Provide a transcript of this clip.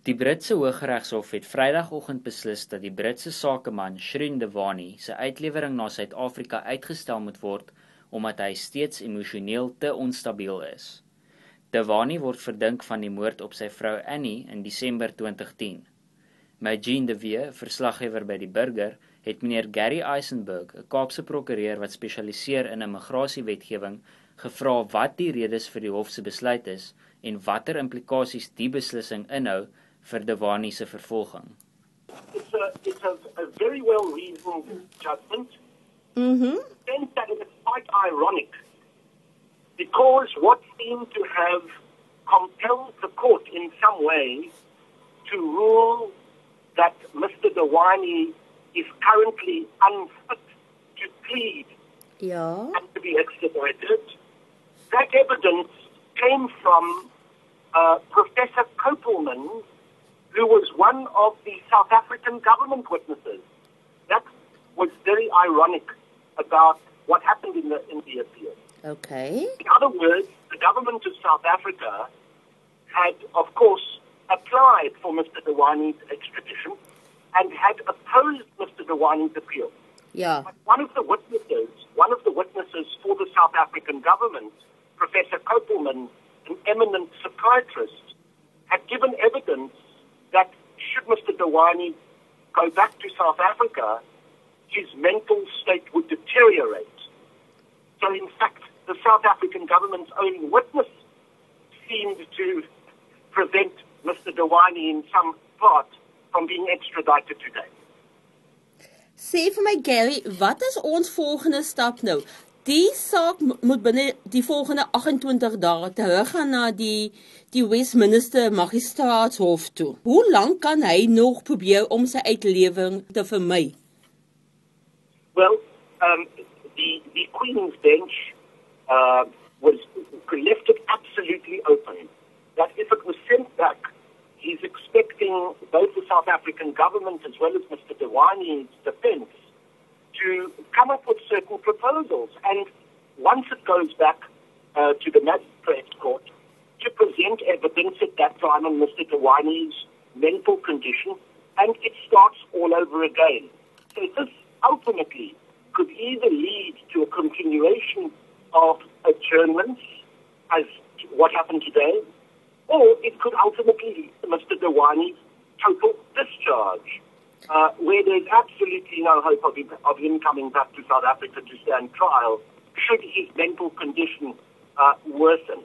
Die Britse hooggeregshof het Vrydagoggend beslis dat die Britse sakeman Shrien Dewani se uitlewering na Suid-Afrika uitgestel moet word omdat hy steeds emosioneel te onstabiel is. Dewani word verdink van die moord op sy vrou Annie in Desember 2010. Maygene de Wee, verslaggewer by die Burger, het meneer Gary Eisenberg, 'n Kaapse prokureur wat spesialiseer in immigrasiewetgewing, gevra wat die redes vir die hof se besluit is en watter implikasies die beslissing inhou vir Dewani se vervolging. It's a very well-reasoned judgment. Mm-hmm. Then that it is quite ironic because what seemed to have compelled the court in some way to rule that Mr. Dewani is currently unfit to plead and to be extradited, that evidence came from Professor Kopelman, who was one of the South African government witnesses. That was very ironic about what happened in the appeal. Okay. In other words, the government of South Africa had, of course, applied for Mr. Dewani's extradition and had opposed Mr. Dewani's appeal. Yeah. But one of the witnesses for the South African government, Professor Kopelman, an eminent psychiatrist, had given evidence that should Mr. Dewani go back to South Africa, his mental state would deteriorate. So in fact, the South African government's own witness seemed to prevent Mr. Dewani in some part from being extradited today. Sê vir my, Gary, wat is ons volgende stap nou? Die saak moet binne die volgende 28 dae teruggaan na die Westminster Magistraatshof toe. Hoe lank kan hy nog probeer om sy uitlewering te vermy? Well, the Queen's bench was left it absolutely open that if it was sent back, he's expecting both the South African government as well as Mr. Dewani's defense to come up with certain proposals. And once it goes back to the magistrates court to present evidence at that time on Mr. Dewani's mental condition, and it starts all over again. So this ultimately could either lead to a continuation of adjournments, as what happened today, or it could ultimately lead to Mr. Dewani's total discharge, where there's absolutely no hope of him coming back to South Africa to stand trial should his mental condition worsen.